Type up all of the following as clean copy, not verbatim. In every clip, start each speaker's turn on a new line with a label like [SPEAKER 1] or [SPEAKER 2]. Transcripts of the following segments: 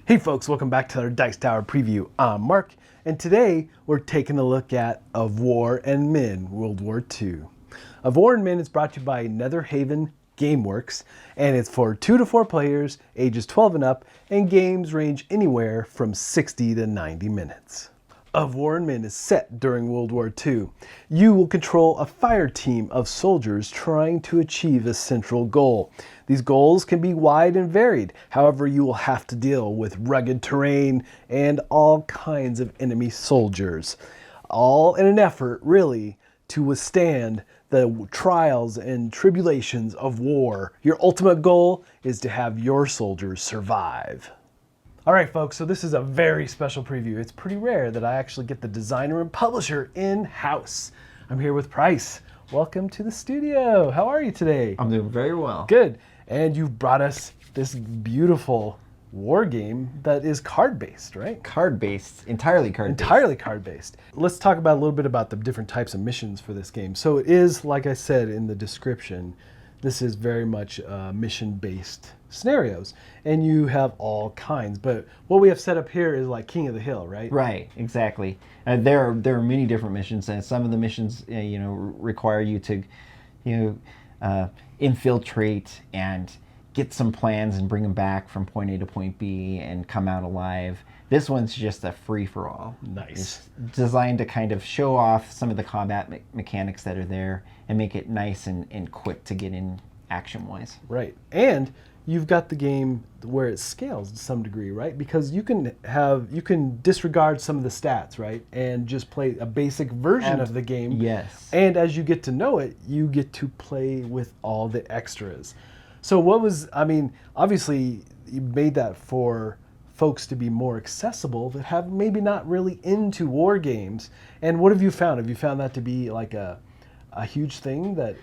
[SPEAKER 1] Hey folks, welcome back to our Dice Tower preview. I'm Mark, and today we're taking a look at Of War and Men, World War II. Of War and Men is brought to you by Netherhavyn Gameworks, and it's for 2 to 4 players, ages 12 and up, and games range anywhere from 60 to 90 minutes. Of War and Men is set during World War II. You will control a fire team of soldiers trying to achieve a central goal. These goals can be wide and varied. However, you will have to deal with rugged terrain and all kinds of enemy soldiers. All in an effort, really, to withstand the trials and tribulations of war. Your ultimate goal is to have your soldiers survive. All right, folks, so this is a very special preview. It's pretty rare that I actually get the designer and publisher in-house. I'm here with Price. Welcome to the studio. How are you today?
[SPEAKER 2] I'm doing very well.
[SPEAKER 1] Good. And you've brought us this beautiful war game that is card-based, right?
[SPEAKER 2] Card-based, entirely card-based.
[SPEAKER 1] Entirely card-based. Let's talk about a little bit about the different types of missions for this game. So it is, like I said in the description, this is very much mission-based scenarios, and you have all kinds. But what we have set up here is like King of the Hill, right?
[SPEAKER 2] Right, exactly. There are many different missions, and some of the missions, require you to, infiltrate and get some plans and bring them back from point A to point B and come out alive. This one's just a free-for-all.
[SPEAKER 1] Nice.
[SPEAKER 2] It's designed to kind of show off some of the combat mechanics that are there and make it nice and quick to get in action-wise.
[SPEAKER 1] Right. And you've got the game where it scales to some degree, right? Because you can disregard some of the stats, right? And just play a basic version of the game.
[SPEAKER 2] Yes.
[SPEAKER 1] And as you get to know it, you get to play with all the extras. So obviously you made that for folks to be more accessible that have maybe not really into war games. And what have you found? Have you found that to be like a huge thing that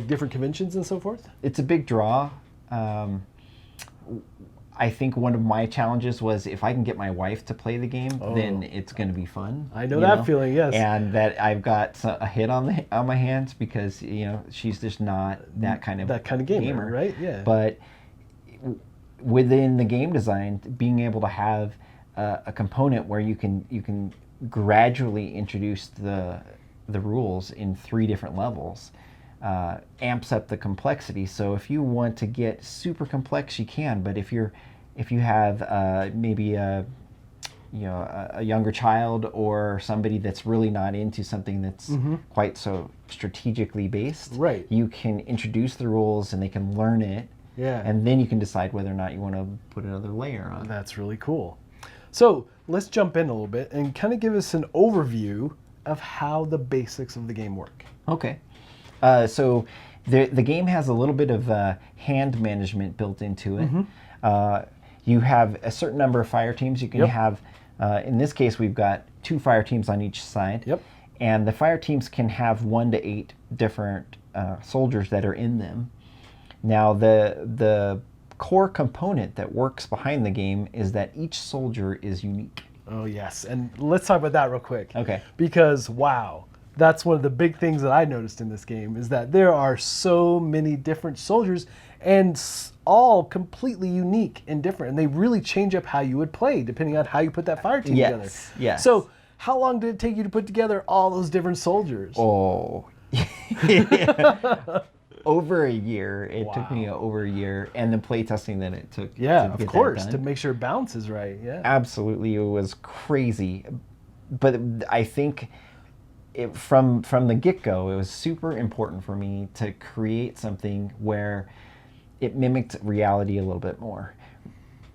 [SPEAKER 1] different conventions and so forth?
[SPEAKER 2] It's a big draw. I think one of my challenges was if I can get my wife to play the game, then it's going to be fun.
[SPEAKER 1] I know that feeling, yes.
[SPEAKER 2] And that I've got a hit on my hands because she's just not that kind of
[SPEAKER 1] gamer, right? Yeah.
[SPEAKER 2] But within the game design, being able to have a component where you can gradually introduce the rules in 3 different levels. Amps up the complexity. So if you want to get super complex, you can. But if you have maybe a younger child or somebody that's really not into something that's quite so strategically based,
[SPEAKER 1] right,
[SPEAKER 2] you can introduce the rules and they can learn it.
[SPEAKER 1] Yeah.
[SPEAKER 2] And then you can decide whether or not you want to put another layer on.
[SPEAKER 1] That's really cool. So let's jump in a little bit and kind of give us an overview of how the basics of the game work.
[SPEAKER 2] Okay. So the game has a little bit of hand management built into it. You have a certain number of fire teams. You can have, in this case, we've got 2 fire teams on each side.
[SPEAKER 1] Yep.
[SPEAKER 2] And the fire teams can have 1 to 8 different soldiers that are in them. Now, the core component that works behind the game is that each soldier is unique.
[SPEAKER 1] Oh, yes. And let's talk about that real quick.
[SPEAKER 2] Okay.
[SPEAKER 1] Because, wow. That's one of the big things that I noticed in this game is that there are so many different soldiers and all completely unique and different. And they really change up how you would play depending on how you put that fire team together.
[SPEAKER 2] Yes.
[SPEAKER 1] So how long did it take you to put together all those different soldiers?
[SPEAKER 2] Oh, over a year. It took me over a year. And the play testing that it took.
[SPEAKER 1] Yeah, of course, to make sure balance is right. Yeah.
[SPEAKER 2] Absolutely. It was crazy. But I think from the get-go, it was super important for me to create something where it mimicked reality a little bit more.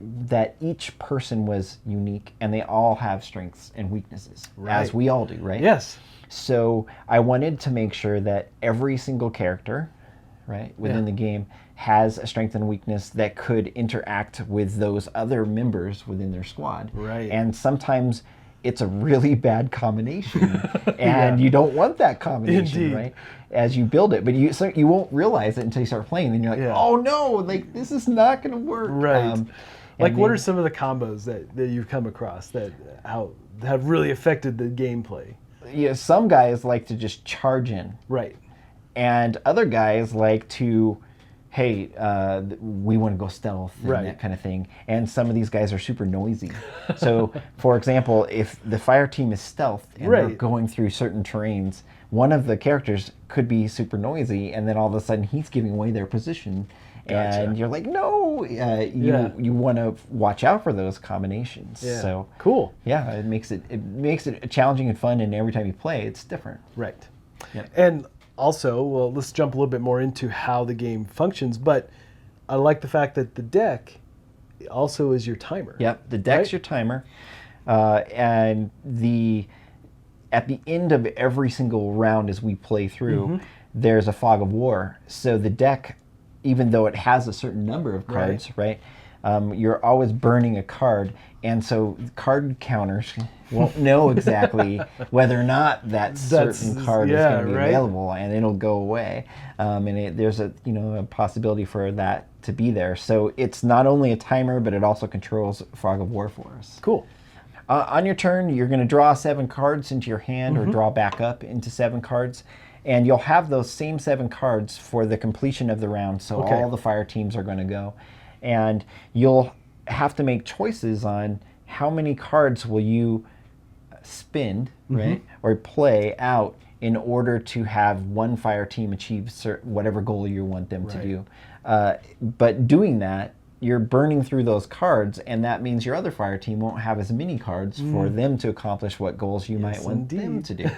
[SPEAKER 2] That each person was unique and they all have strengths and weaknesses, as we all do, right?
[SPEAKER 1] Yes.
[SPEAKER 2] So I wanted to make sure that every single character, right, within the game has a strength and weakness that could interact with those other members within their squad.
[SPEAKER 1] Right.
[SPEAKER 2] And sometimes it's a really bad combination, and you don't want that combination, right? As you build it, but you won't realize it until you start playing, and you're like, oh no, like this is not going to work.
[SPEAKER 1] Right. What are some of the combos that you've come across that have really affected the gameplay?
[SPEAKER 2] Yeah, some guys like to just charge in.
[SPEAKER 1] Right.
[SPEAKER 2] And other guys like to hey, we want to go stealth and
[SPEAKER 1] Right.
[SPEAKER 2] that kind of thing. And some of these guys are super noisy. So, for example, if the fire team is stealth and they're
[SPEAKER 1] Right.
[SPEAKER 2] going through certain terrains, one of the characters could be super noisy, and then all of a sudden he's giving away their position.
[SPEAKER 1] Gotcha.
[SPEAKER 2] And you're like, no, you want to watch out for those combinations.
[SPEAKER 1] Yeah.
[SPEAKER 2] So
[SPEAKER 1] Cool.
[SPEAKER 2] yeah, it makes it challenging and fun, and every time you play, it's different.
[SPEAKER 1] Right.
[SPEAKER 2] Yep.
[SPEAKER 1] And also, well, let's jump a little bit more into how the game functions, but I like the fact that the deck also is your timer.
[SPEAKER 2] Yep, the deck's
[SPEAKER 1] right?
[SPEAKER 2] your timer, and at the end of every single round as we play through, there's a fog of war. So the deck, even though it has a certain number of cards, right, you're always burning a card, and so card counters won't know exactly whether or not that certain card is going to be available, and it'll go away. There's a possibility for that to be there. So it's not only a timer, but it also controls fog of war for us.
[SPEAKER 1] Cool.
[SPEAKER 2] On your turn, you're going to draw 7 cards into your hand, or draw back up into 7 cards. And you'll have those same 7 cards for the completion of the round. So all the fire teams are going to go. And you'll have to make choices on how many cards will you spend, right, or play out in order to have one fire team achieve whatever goal you want them to do. But doing that, you're burning through those cards, and that means your other fire team won't have as many cards for them to accomplish what goals you might want them to do.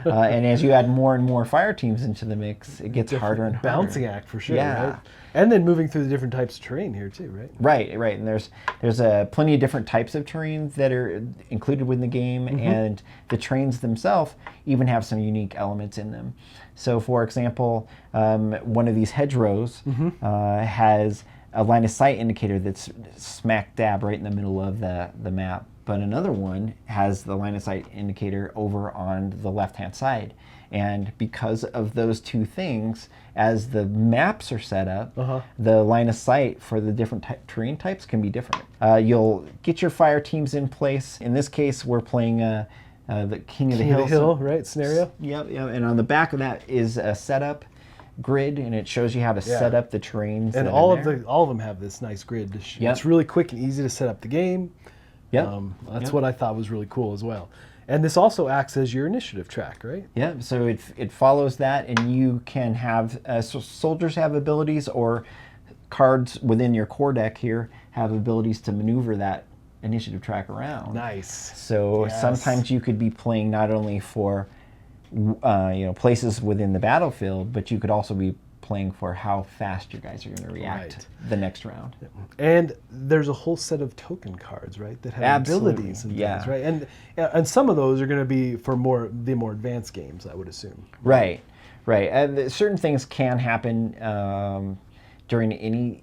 [SPEAKER 2] And as you add more and more fire teams into the mix, it gets harder and harder.
[SPEAKER 1] Balancing act for sure,
[SPEAKER 2] Yeah.
[SPEAKER 1] right? And then moving through the different types of terrain here too, right?
[SPEAKER 2] Right. And there's plenty of different types of terrain that are included within the game, and the terrains themselves even have some unique elements in them. So, for example, one of these hedgerows has a line of sight indicator that's smack dab right in the middle of the map. But another one has the line of sight indicator over on the left-hand side. And because of those two things, as the maps are set up, the line of sight for the different terrain types can be different. You'll get your fire teams in place. In this case, we're playing the King of the Hill.
[SPEAKER 1] Right, scenario.
[SPEAKER 2] Yep. And on the back of that is a setup grid, and it shows you how to set up the terrains.
[SPEAKER 1] And all of them have this nice grid. It's really quick and easy to set up the game. That's what I thought was really cool as well. And this also acts as your initiative track, right?
[SPEAKER 2] Yeah, so it follows that, and you can have soldiers have abilities, or cards within your core deck here have abilities to maneuver that initiative track around.
[SPEAKER 1] Nice.
[SPEAKER 2] So sometimes you could be playing not only for places within the battlefield, but you could also be playing for how fast your guys are going to react the next round.
[SPEAKER 1] And there's a whole set of token cards, right, that have abilities and things, right? And some of those are going to be for the more advanced games, I would assume.
[SPEAKER 2] Right. Certain things can happen during any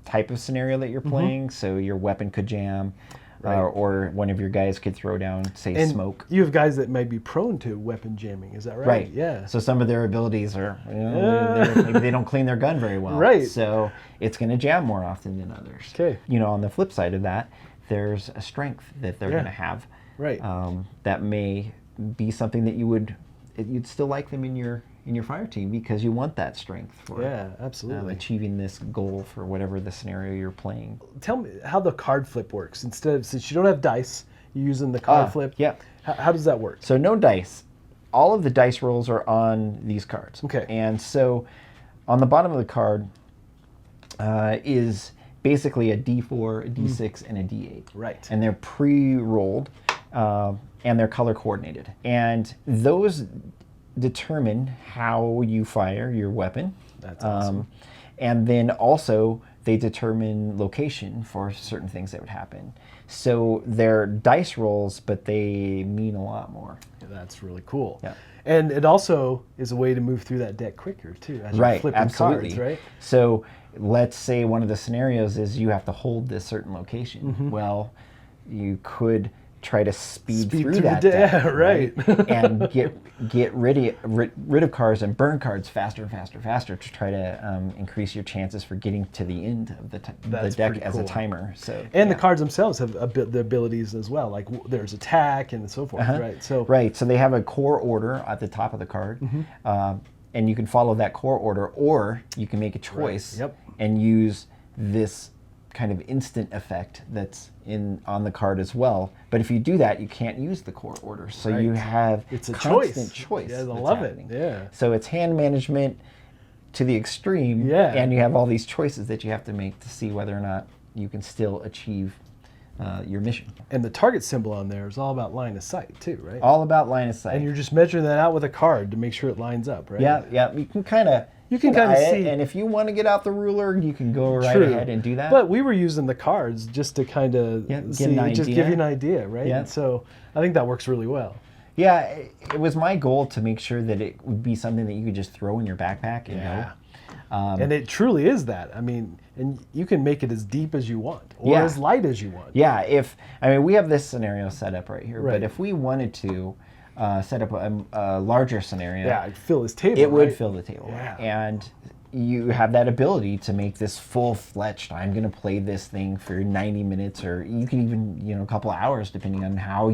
[SPEAKER 2] type of scenario that you're playing. So your weapon could jam. Or one of your guys could throw down, say, smoke.
[SPEAKER 1] You have guys that might be prone to weapon jamming, is that right?
[SPEAKER 2] Right.
[SPEAKER 1] Yeah.
[SPEAKER 2] So some of their abilities are, maybe they don't clean their gun very well.
[SPEAKER 1] Right.
[SPEAKER 2] So it's going to jam more often than others.
[SPEAKER 1] Okay.
[SPEAKER 2] On the flip side of that, there's a strength that they're going to have.
[SPEAKER 1] Right.
[SPEAKER 2] That may be something that you'd still like them in your fire team, because you want that strength for
[SPEAKER 1] absolutely
[SPEAKER 2] achieving this goal for whatever the scenario you're playing.
[SPEAKER 1] Tell me how the card flip works. Since you don't have dice, you're using the card flip.
[SPEAKER 2] Yeah.
[SPEAKER 1] How does that work?
[SPEAKER 2] So no dice. All of the dice rolls are on these cards.
[SPEAKER 1] Okay.
[SPEAKER 2] And so on the bottom of the card is basically a D4, a D6, and a D8.
[SPEAKER 1] Right.
[SPEAKER 2] And they're pre-rolled, and they're color coordinated. And those determine how you fire your weapon.
[SPEAKER 1] That's awesome.
[SPEAKER 2] And then also they determine location for certain things that would happen. So they're dice rolls, but they mean a lot more.
[SPEAKER 1] Yeah, that's really cool.
[SPEAKER 2] Yeah.
[SPEAKER 1] And it also is a way to move through that deck quicker too, as you're flipping
[SPEAKER 2] absolutely.
[SPEAKER 1] cards, right?
[SPEAKER 2] So let's say one of the scenarios is you have to hold this certain location. Well, you could try to speed through that deck,
[SPEAKER 1] right.
[SPEAKER 2] and get rid of cards and burn cards faster and faster to try to increase your chances for getting to the end of the deck as a timer. So
[SPEAKER 1] the cards themselves have the abilities as well, like there's attack and so forth, right? So
[SPEAKER 2] so they have a core order at the top of the card, and you can follow that core order, or you can make a choice
[SPEAKER 1] Yep.
[SPEAKER 2] and use this kind of instant effect that's on the card as well. But if you do that, you can't use the core order. So you have
[SPEAKER 1] It's a
[SPEAKER 2] constant choice.
[SPEAKER 1] Yeah, I
[SPEAKER 2] that's
[SPEAKER 1] love
[SPEAKER 2] happening.
[SPEAKER 1] it. Yeah.
[SPEAKER 2] So it's hand management to the extreme,
[SPEAKER 1] Yeah.
[SPEAKER 2] and you have all these choices that you have to make to see whether or not you can still achieve your mission.
[SPEAKER 1] And the target symbol on there is all about line of sight too, right?
[SPEAKER 2] All about line of sight.
[SPEAKER 1] And you're just measuring that out with a card to make sure it lines up, right?
[SPEAKER 2] Yeah. You can kind of
[SPEAKER 1] see.
[SPEAKER 2] and if you want to get out the ruler, you can go right
[SPEAKER 1] True.
[SPEAKER 2] ahead and do that.
[SPEAKER 1] But we were using the cards just to kind of
[SPEAKER 2] get an idea.
[SPEAKER 1] just give you an idea, right?
[SPEAKER 2] Yeah.
[SPEAKER 1] And so I think that works really well.
[SPEAKER 2] Yeah, it was my goal to make sure that it would be something that you could just throw in your backpack and go.
[SPEAKER 1] And it truly is that. I mean, and you can make it as deep as you want or
[SPEAKER 2] Yeah.
[SPEAKER 1] as light as you want.
[SPEAKER 2] Yeah, we have this scenario set up right here,
[SPEAKER 1] Right.
[SPEAKER 2] but if we wanted to set up a larger scenario,
[SPEAKER 1] Yeah, it'd fill this table.
[SPEAKER 2] it would
[SPEAKER 1] right?
[SPEAKER 2] fill the table.
[SPEAKER 1] Yeah.
[SPEAKER 2] And you have that ability to make this full-fledged, I'm going to play this thing for 90 minutes, or you can even, a couple of hours, depending on how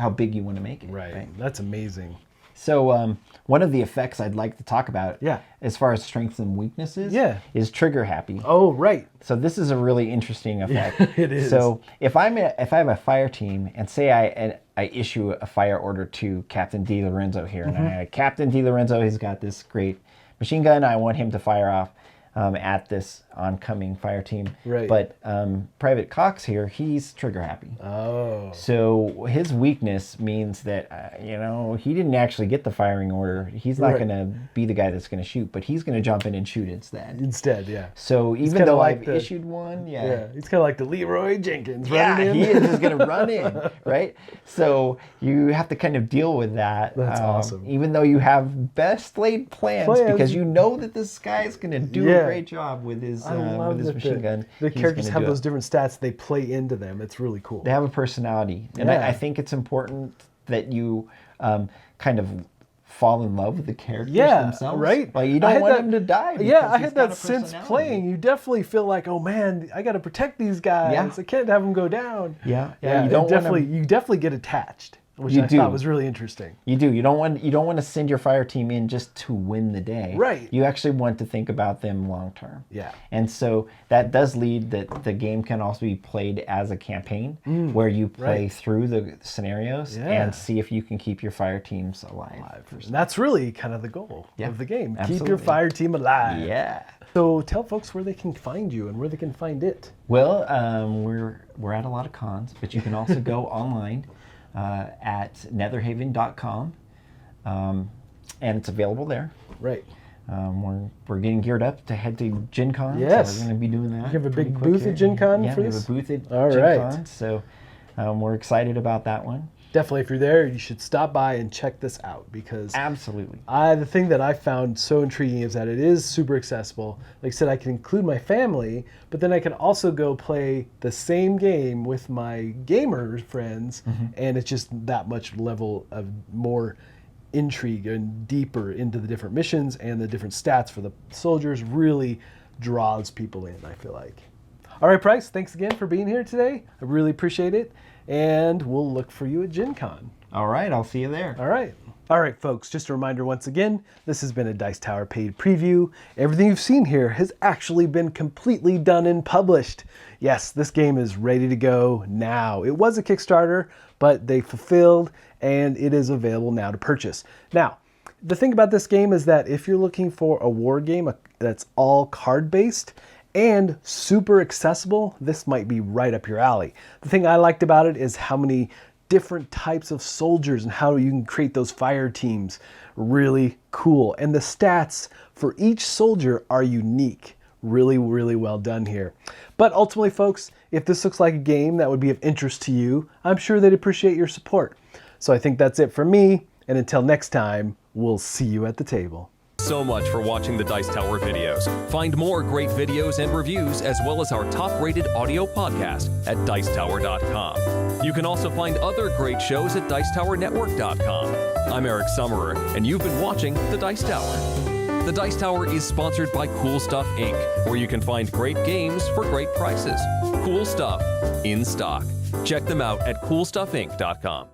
[SPEAKER 2] big you want to make it.
[SPEAKER 1] Right. That's amazing.
[SPEAKER 2] So one of the effects I'd like to talk about,
[SPEAKER 1] Yeah.
[SPEAKER 2] as far as strengths and weaknesses,
[SPEAKER 1] Yeah.
[SPEAKER 2] is trigger happy.
[SPEAKER 1] Oh, right.
[SPEAKER 2] So this is a really interesting effect.
[SPEAKER 1] It is.
[SPEAKER 2] So if I have a fire team, and say I issue a fire order to Captain DiLorenzo here, and Captain DiLorenzo, he's got this great machine gun. I want him to fire off at this oncoming fire team.
[SPEAKER 1] Right.
[SPEAKER 2] But Private Cox here, he's trigger happy.
[SPEAKER 1] Oh.
[SPEAKER 2] So his weakness means that, he didn't actually get the firing order. He's not
[SPEAKER 1] Right.
[SPEAKER 2] going to be the guy that's going to shoot, but he's going to jump in and shoot instead.
[SPEAKER 1] Instead, yeah.
[SPEAKER 2] So even
[SPEAKER 1] kinda
[SPEAKER 2] though
[SPEAKER 1] like
[SPEAKER 2] I've
[SPEAKER 1] the-
[SPEAKER 2] issued one,
[SPEAKER 1] Yeah. He's kind of like the Leroy Jenkins
[SPEAKER 2] yeah,
[SPEAKER 1] running in.
[SPEAKER 2] he is just going to run in, right? So you have to kind of deal with that.
[SPEAKER 1] That's awesome.
[SPEAKER 2] Even though you have best laid plans, because you know that this guy's going to do
[SPEAKER 1] Yeah.
[SPEAKER 2] a great job with his
[SPEAKER 1] I love that
[SPEAKER 2] machine gun.
[SPEAKER 1] the
[SPEAKER 2] He's
[SPEAKER 1] characters
[SPEAKER 2] gonna
[SPEAKER 1] have
[SPEAKER 2] do it.
[SPEAKER 1] those different stats. They play into them. It's really cool.
[SPEAKER 2] They have a personality, and
[SPEAKER 1] Yeah.
[SPEAKER 2] I think it's important that you kind of fall in love with the characters themselves.
[SPEAKER 1] right.
[SPEAKER 2] Like you
[SPEAKER 1] I
[SPEAKER 2] don't
[SPEAKER 1] had
[SPEAKER 2] want
[SPEAKER 1] that-
[SPEAKER 2] them to die.
[SPEAKER 1] Yeah,
[SPEAKER 2] because
[SPEAKER 1] I
[SPEAKER 2] he's
[SPEAKER 1] had
[SPEAKER 2] got
[SPEAKER 1] that
[SPEAKER 2] a
[SPEAKER 1] sense
[SPEAKER 2] personality.
[SPEAKER 1] playing. You definitely feel like, oh man, I got to protect these guys.
[SPEAKER 2] Yeah.
[SPEAKER 1] I can't have them go down.
[SPEAKER 2] Yeah.
[SPEAKER 1] Yeah.
[SPEAKER 2] You don't
[SPEAKER 1] you definitely get attached, which
[SPEAKER 2] You
[SPEAKER 1] I
[SPEAKER 2] do.
[SPEAKER 1] thought was really interesting.
[SPEAKER 2] You do. You don't want to send your fire team in just to win the day.
[SPEAKER 1] Right.
[SPEAKER 2] You actually want to think about them long term.
[SPEAKER 1] Yeah.
[SPEAKER 2] And so that does lead that the game can also be played as a campaign where you play
[SPEAKER 1] right.
[SPEAKER 2] through the scenarios
[SPEAKER 1] Yeah.
[SPEAKER 2] and see if you can keep your fire teams alive.
[SPEAKER 1] And that's really kind of the goal of the game. Keep your
[SPEAKER 2] absolutely.
[SPEAKER 1] fire team alive.
[SPEAKER 2] Yeah.
[SPEAKER 1] So tell folks where they can find you and where they can find it.
[SPEAKER 2] Well, we're at a lot of cons, but you can also go online at netherhavyn.com, and it's available there.
[SPEAKER 1] Right.
[SPEAKER 2] We're getting geared up to head to Gen Con.
[SPEAKER 1] Yes.
[SPEAKER 2] So we're going to be doing that.
[SPEAKER 1] You have a
[SPEAKER 2] pretty
[SPEAKER 1] big
[SPEAKER 2] quick
[SPEAKER 1] booth
[SPEAKER 2] here.
[SPEAKER 1] at Gen Con for
[SPEAKER 2] we
[SPEAKER 1] this?
[SPEAKER 2] have a booth at
[SPEAKER 1] All
[SPEAKER 2] Gen
[SPEAKER 1] right.
[SPEAKER 2] Con, so we're excited about that one.
[SPEAKER 1] Definitely, if you're there, you should stop by and check this out because
[SPEAKER 2] Absolutely.
[SPEAKER 1] the thing that I found so intriguing is that it is super accessible. Like I said, I can include my family, but then I can also go play the same game with my gamer friends, and it's just that much level of more intrigue and deeper into the different missions and the different stats for the soldiers really draws people in, I feel like. All right, Price, thanks again for being here today. I really appreciate it, and we'll look for you at Gen Con.
[SPEAKER 2] All right, I'll see you there.
[SPEAKER 1] All right. All right, folks, just a reminder once again, this has been a Dice Tower paid preview. Everything you've seen here has actually been completely done and published. Yes, this game is ready to go now. It was a Kickstarter, but they fulfilled, and it is available now to purchase. Now, the thing about this game is that if you're looking for a war game that's all card-based and super accessible, this might be right up your alley. The thing I liked about it is how many different types of soldiers and how you can create those fire teams. Really cool. And the stats for each soldier are unique. Really, really well done here. But ultimately, folks, if this looks like a game that would be of interest to you, I'm sure they'd appreciate your support. So I think that's it for me. And until next time, we'll see you at the table.
[SPEAKER 3] So much for watching the Dice Tower videos. Find more great videos and reviews, as well as our top-rated audio podcast at Dicetower.com. You can also find other great shows at Dicetowernetwork.com. I'm Eric Summerer, and you've been watching The Dice Tower. The Dice Tower is sponsored by Cool Stuff Inc., where you can find great games for great prices. Cool stuff in stock. Check them out at CoolStuffInc.com.